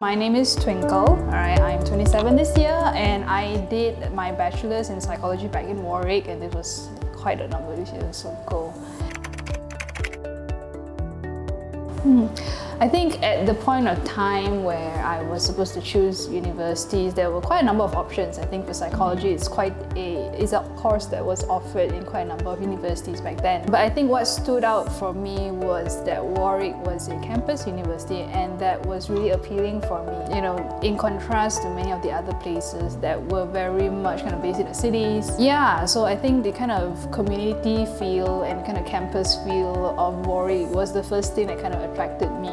My name is Twinkle. Alright, I'm 27 this year and I did my bachelor's in psychology back in Warwick, and it was quite a number of years ago. I think at the point of time where I was supposed to choose universities, there were quite a number of options. I think for psychology, it's a course that was offered in quite a number of universities back then. But I think what stood out for me was that Warwick was a campus university, and that was really appealing for me. You know, in contrast to many of the other places that were very much kind of based in the cities. Yeah, so I think the kind of community feel and kind of campus feel of Warwick was the first thing that kind of attracted me.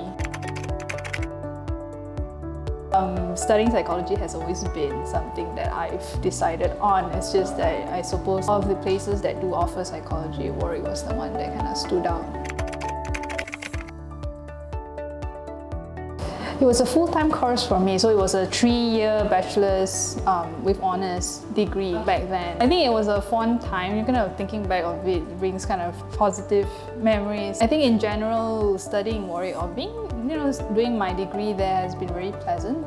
Studying psychology has always been something that I've decided on. It's just that I suppose of the places that do offer psychology, Warwick was the one that kind of stood out. It was a full-time course for me, so it was a 3-year bachelor's with honours degree back then. I think it was a fun time. You're kind of thinking back of it brings kind of positive memories. I think in general, studying Warwick or doing my degree there has been very pleasant.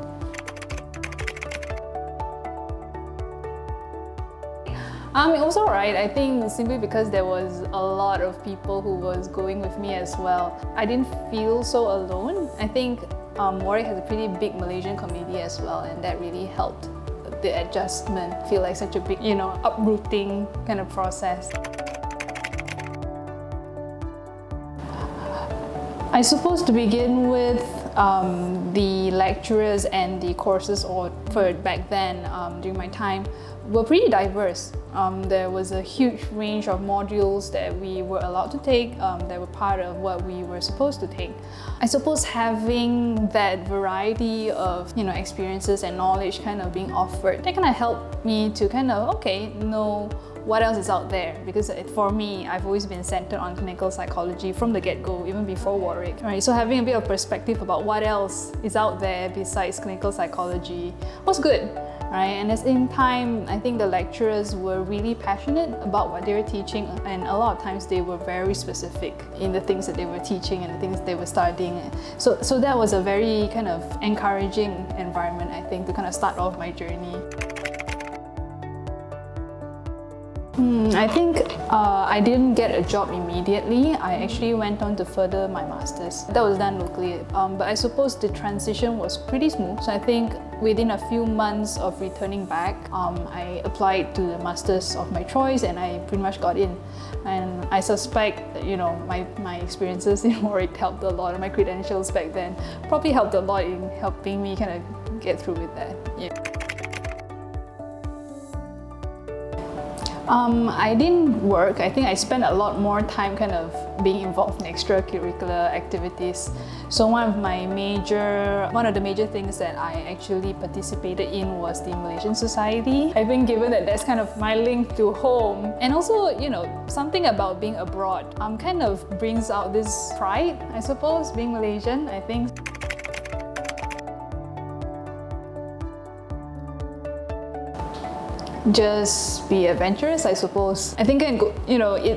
It was alright, I think, simply because there was a lot of people who was going with me as well. I didn't feel so alone. I think Warwick has a pretty big Malaysian community as well, and that really helped the adjustment feel like such a big, uprooting kind of process. I suppose to begin with, the lecturers and the courses offered back then during my time were pretty diverse. There was a huge range of modules that we were allowed to take that were part of what we were supposed to take. I suppose having that variety of experiences and knowledge kind of being offered, that kind of helped me to kind of know what else is out there, because for me, I've always been centered on clinical psychology from the get-go, even before Warwick. Right? So having a bit of perspective about what else is out there besides clinical psychology was good. Right? And at the same time, I think the lecturers were really passionate about what they were teaching, and a lot of times they were very specific in the things that they were teaching and the things they were studying. So that was a very kind of encouraging environment, I think, to kind of start off my journey. I think I didn't get a job immediately. I actually went on to further my master's. That was done locally, but I suppose the transition was pretty smooth. So I think within a few months of returning back, I applied to the master's of my choice, and I pretty much got in. And I suspect that, my experiences in Warwick helped a lot, and my credentials back then probably helped a lot in helping me kind of get through with that. Yeah. I didn't work. I think I spent a lot more time kind of being involved in extracurricular activities. So one of the major things that I actually participated in was the Malaysian Society. I think given that that's kind of my link to home, and also, something about being abroad kind of brings out this pride, I suppose, being Malaysian, I think. Just be adventurous, I suppose. I think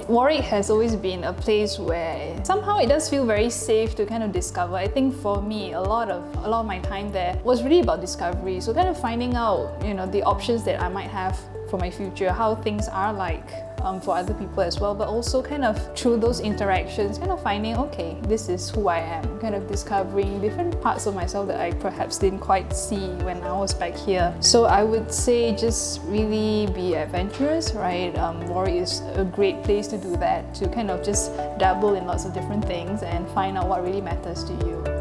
Warwick has always been a place where somehow it does feel very safe to kind of discover. I think for me, a lot of my time there was really about discovery. So kind of finding out, the options that I might have for my future, how things are like for other people as well, but also kind of through those interactions, kind of finding, okay, this is who I am, kind of discovering different parts of myself that I perhaps didn't quite see when I was back here. So I would say just really be adventurous, right? Warwick is a great place to do that, to kind of just dabble in lots of different things and find out what really matters to you.